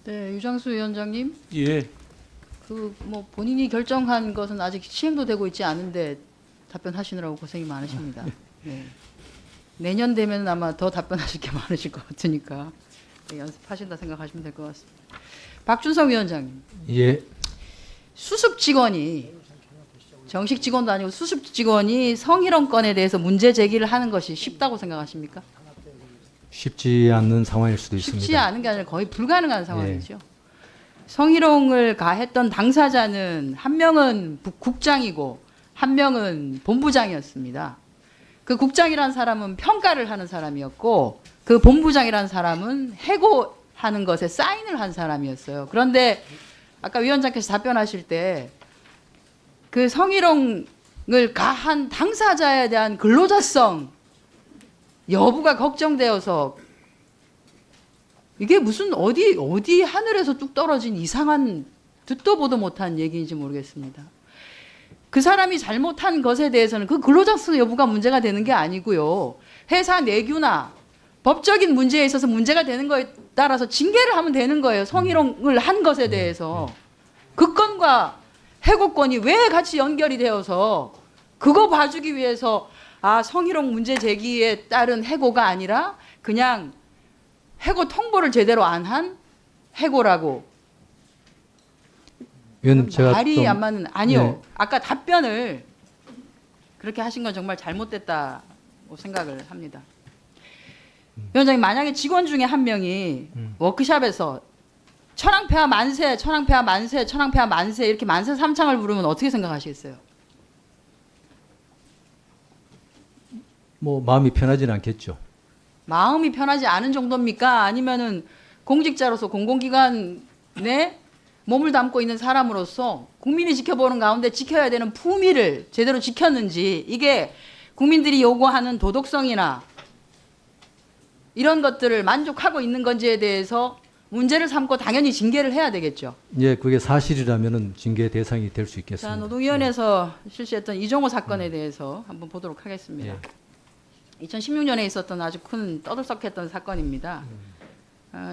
네, 유장수 위원장님, 예, 그 뭐 본인이 결정한 것은 아직 시행도 되고 있지 않은데 답변하시느라고 고생이 많으십니다. 네. 내년 되면 아마 더 답변하실 게 많으실 것 같으니까 네, 연습하신다 생각하시면 될 것 같습니다. 박준성 위원장님, 예, 수습 직원이 정식 직원도 아니고 수습 직원이 성희롱 건에 대해서 문제 제기를 하는 것이 쉽다고 생각하십니까? 쉽지 않는 상황일 수도 쉽지 있습니다. 않은 게 아니라 거의 불가능한 상황이죠. 성희롱을 가했던 당사자는 한 명은 국장이고 한 명은 본부장이었습니다. 그 국장이라는 사람은 평가를 하는 사람이었고 그 본부장이라는 사람은 해고하는 것에 사인을 한 사람이었어요. 그런데 아까 위원장께서 답변하실 때 그 성희롱을 가한 당사자에 대한 근로자성 여부가 걱정되어서 이게 무슨 어디 하늘에서 뚝 떨어진 이상한 듣도 보도 못한 얘기인지 모르겠습니다. 그 사람이 잘못한 것에 대해서는 그 근로자성 여부가 문제가 되는 게 아니고요. 회사 내규나 법적인 문제에 있어서 문제가 되는 거에 따라서 징계를 하면 되는 거예요. 성희롱을 한 것에 대해서. 그 건과 해고건이 왜 같이 연결이 되어서 그거 봐주기 위해서 성희롱 문제 제기에 따른 해고가 아니라 그냥 해고 통보를 제대로 안 한 해고라고. 위원님 제가 말이 좀 안 맞는 아니요. 네. 아까 답변을 그렇게 하신 건 정말 잘못됐다고 생각을 합니다. 위원장님, 만약에 직원 중에 한 명이 워크숍에서 천황폐하 만세, 천황폐하 만세, 천황폐하 만세 이렇게 만세 삼창을 부르면 어떻게 생각하시겠어요? 뭐 마음이 편하지는 않겠죠. 마음이 편하지 않은 정도입니까? 아니면은 공직자로서 공공기관에 몸을 담고 있는 사람으로서 국민이 지켜보는 가운데 지켜야 되는 품위를 제대로 지켰는지, 이게 국민들이 요구하는 도덕성이나 이런 것들을 만족하고 있는 건지에 대해서 문제를 삼고 당연히 징계를 해야 되겠죠. 예, 그게 사실이라면은 징계 대상이 될 수 자, 있겠습니다. 노동위원회에서 실시했던 이종호 사건에 대해서 한번 보도록 하겠습니다. 2016년에 있었던 아주 큰 떠들썩했던 사건입니다.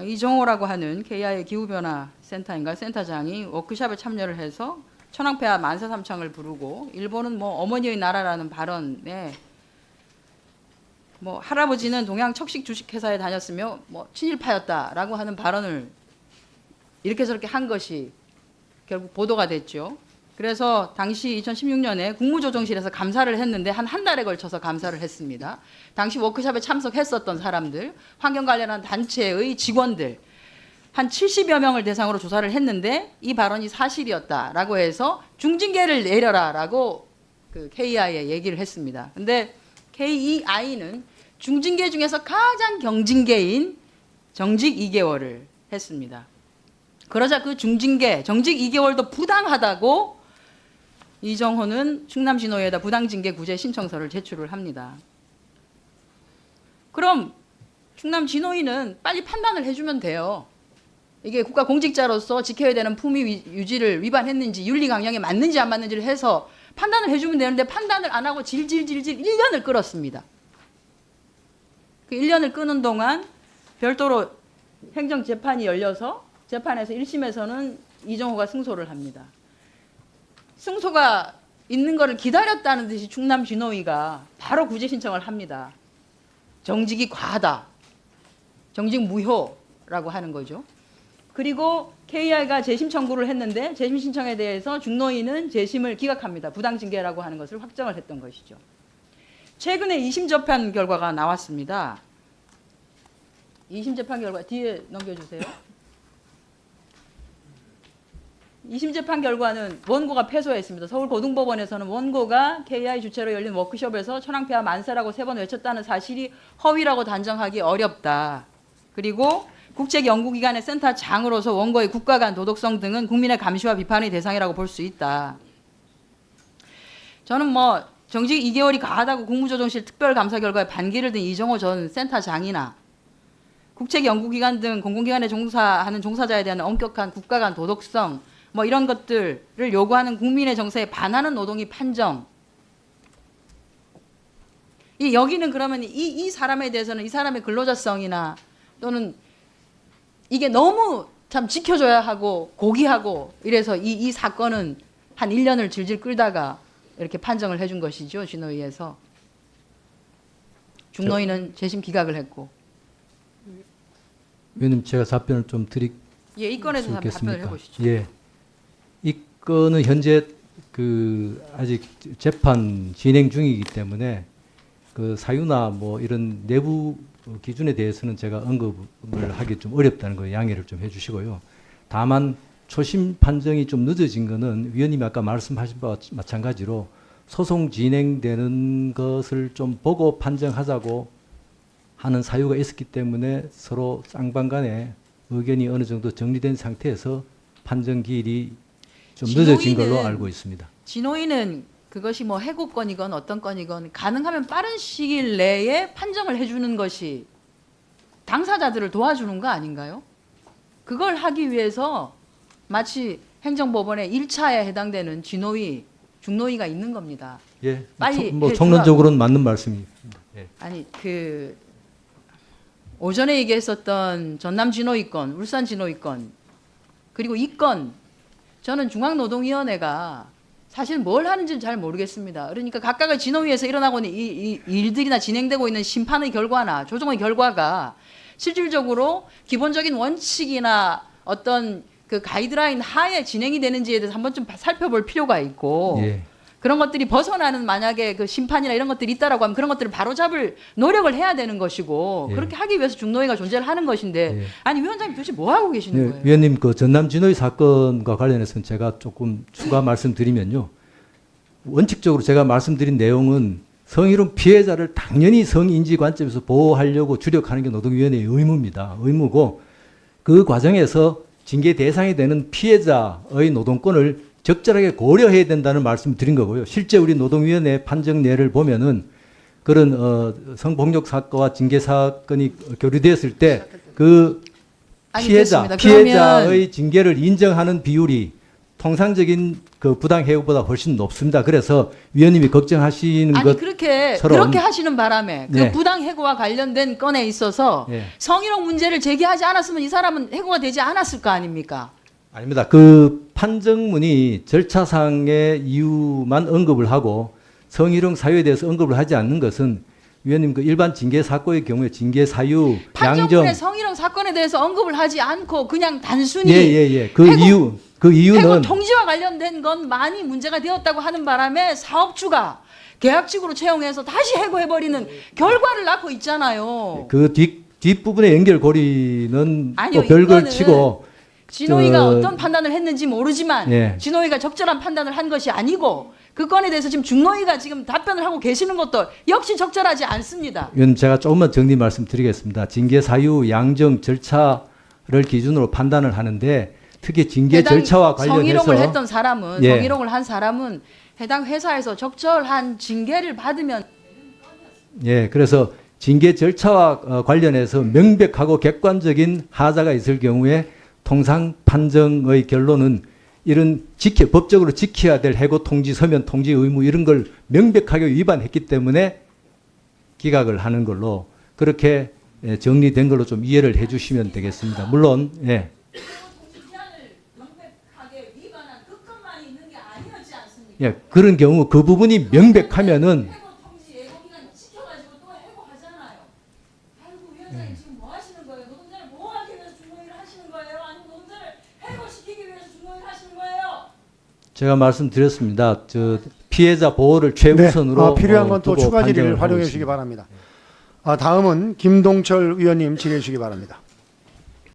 이종호라고 하는 KI의 기후변화 센터인가 센터장이 워크숍에 참여를 해서 천황폐하 만세 삼창을 부르고 일본은 뭐 어머니의 나라라는 발언에 뭐 할아버지는 동양 척식 주식회사에 다녔으며 뭐 친일파였다라고 하는 발언을 이렇게 저렇게 한 것이 결국 보도가 됐죠. 그래서 당시 2016년에 국무조정실에서 감사를 했는데 한 달에 걸쳐서 감사를 했습니다. 당시 워크숍에 참석했었던 사람들, 환경 관련한 단체의 직원들 한 70여 명을 대상으로 조사를 했는데 이 발언이 사실이었다라고 해서 중징계를 내려라라고 그 KEI에 얘기를 했습니다. 근데 KEI는 중징계 중에서 가장 경징계인 정직 2개월을 했습니다. 그러자 그 중징계, 정직 2개월도 부당하다고 이정호는 충남진호위에다 부당징계 구제 신청서를 제출을 합니다. 그럼 충남진호위는 빨리 판단을 해주면 돼요. 이게 국가공직자로서 지켜야 되는 품위 유지를 위반했는지 윤리 강령에 맞는지 안 맞는지를 해서 판단을 해주면 되는데 판단을 안 하고 질질질질 1년을 끌었습니다. 그 1년을 끄는 동안 별도로 행정재판이 열려서 재판에서 1심에서는 이정호가 승소를 합니다. 승소가 있는 거를 기다렸다는 듯이 충남진호위가 바로 구제 신청을 합니다. 정직이 과하다. 정직 무효라고 하는 거죠. 그리고 KI가 재심 청구를 했는데 재심 신청에 대해서 중노위는 재심을 기각합니다. 부당징계라고 하는 것을 확정을 했던 것이죠. 최근에 2심 재판 결과가 나왔습니다. 2심 재판 결과 뒤에 넘겨주세요. 2심 재판 결과는 원고가 패소했습니다. 서울고등법원에서는 원고가 KI 주최로 열린 워크숍에서 천황폐하 만세라고 3번 외쳤다는 사실이 허위라고 단정하기 어렵다. 그리고 국책연구기관의 센터장으로서 원고의 국가 간 도덕성 등은 국민의 감시와 비판의 대상이라고 볼 수 있다. 저는 뭐 정직 2개월이 가하다고 국무조정실 특별감사 결과에 반기를 든 이정호 전 센터장이나 국책연구기관 등 공공기관에 종사하는 종사자에 대한 엄격한 국가 간 도덕성 뭐 이런 것들을 요구하는 국민의 정서에 반하는 노동의 판정. 여기는 그러면 이 사람에 대해서는 이 사람의 근로자성이나 또는 이게 너무 참 지켜줘야 하고 고귀하고 이래서 이 사건은 한 1년을 질질 끌다가 이렇게 판정을 해준 것이죠. 진노위에서. 중노위는 재심 기각을 했고. 위원님 제가 답변을 좀 드릴 예, 이 건에서 수 한번 답변을 있겠습니까? 해보시죠. 예. 이 건은 현재 아직 재판 진행 중이기 때문에 사유나 뭐 이런 내부 기준에 대해서는 제가 언급을 하기 좀 어렵다는 거 양해를 좀 해주시고요. 다만 초심 판정이 좀 늦어진 거는 위원님이 아까 말씀하신 바와 마찬가지로 소송 진행되는 것을 좀 보고 판정하자고 하는 사유가 있었기 때문에 서로 쌍방 간에 의견이 어느 정도 정리된 상태에서 판정 기일이 좀 늦어진 걸로 알고 있습니다. 진호위는 그것이 뭐 해고건이건 어떤 건이건 가능하면 빠른 시일 내에 판정을 해주는 것이 당사자들을 도와주는 거 아닌가요? 그걸 하기 위해서 마치 행정법원의 1차에 해당되는 진호위, 중노위가 있는 겁니다. 예, 빨리 뭐 해주라고. 총론적으로는 맞는 말씀입니다. 예. 아니 오전에 얘기했었던 전남 진호위 건, 울산 진호위 건, 그리고 이 건 저는 중앙노동위원회가 사실 뭘 하는지는 잘 모르겠습니다. 그러니까 각각의 진호위에서 일어나고 있는 이 일들이나 진행되고 있는 심판의 결과나 조정의 결과가 실질적으로 기본적인 원칙이나 어떤 그 가이드라인 하에 진행이 되는지에 대해서 한번 좀 살펴볼 필요가 있고 예. 그런 것들이 벗어나는 만약에 그 심판이나 이런 것들이 있다라고 하면 그런 것들을 바로잡을 노력을 해야 되는 것이고 예. 그렇게 하기 위해서 중노위가 존재를 하는 것인데 예. 아니 위원장님 도대체 뭐 하고 계시는 네, 거예요? 위원님 전남 진호위 사건과 관련해서는 제가 조금 추가 말씀드리면요. 원칙적으로 제가 말씀드린 내용은 성희롱 피해자를 당연히 성인지 관점에서 보호하려고 주력하는 게 노동위원회의 의무입니다. 의무고 그 과정에서 징계 대상이 되는 피해자의 노동권을 적절하게 고려해야 된다는 말씀을 드린 거고요. 실제 우리 노동위원회 판정례를 보면은 그런 성폭력 사건과 징계 사건이 교류되었을 때 그 아니, 피해자의 그러면 징계를 인정하는 비율이 통상적인 그 부당 해고보다 훨씬 높습니다. 그래서 위원님이 걱정하시는 아니 그렇게 하시는 바람에 그 네. 부당 해고와 관련된 건에 있어서 예. 성희롱 문제를 제기하지 않았으면 이 사람은 해고가 되지 않았을 거 아닙니까? 아닙니다. 그 판정문이 절차상의 이유만 언급을 하고 성희롱 사유에 대해서 언급을 하지 않는 것은 위원님 그 일반 징계 사건의 경우에 징계 사유 양정 판정문에 성희롱 사건에 대해서 언급을 하지 않고 그냥 단순히 예예예 그 해고- 이유는 해고 통지와 관련된 건 많이 문제가 되었다고 하는 바람에 사업주가 계약직으로 채용해서 다시 해고해버리는 결과를 낳고 있잖아요. 그 뒷부분의 연결고리는 아니요, 또 별걸 이거는 치고 진호위가 어떤 판단을 했는지 모르지만 예. 진호위가 적절한 판단을 한 것이 아니고 그 건에 대해서 지금 중노위가 지금 답변을 하고 계시는 것도 역시 적절하지 않습니다. 위원 제가 조금만 정리 말씀드리겠습니다. 징계 사유 양정 절차를 기준으로 판단을 하는데 특히 징계 해당 절차와 관련해서 성희롱을 했던 사람은 예. 성희롱을 한 사람은 해당 회사에서 적절한 징계를 받으면 예, 그래서 징계 절차와 관련해서 명백하고 객관적인 하자가 있을 경우에 통상 판정의 결론은 이런 법적으로 지켜야 될 해고 통지, 서면 통지 의무 이런 걸 명백하게 위반했기 때문에 기각을 하는 걸로 그렇게 정리된 걸로 좀 이해를 해주시면 되겠습니다. 물론 예. 예, 그런 경우 그 부분이 명백하면은 제가 말씀드렸습니다. 피해자 보호를 최우선으로 필요한 건 또 두고 추가 판정을 질의를 하고 활용해 있습니다. 주시기 바랍니다. 다음은 김동철 의원님 질의해 주시기 바랍니다.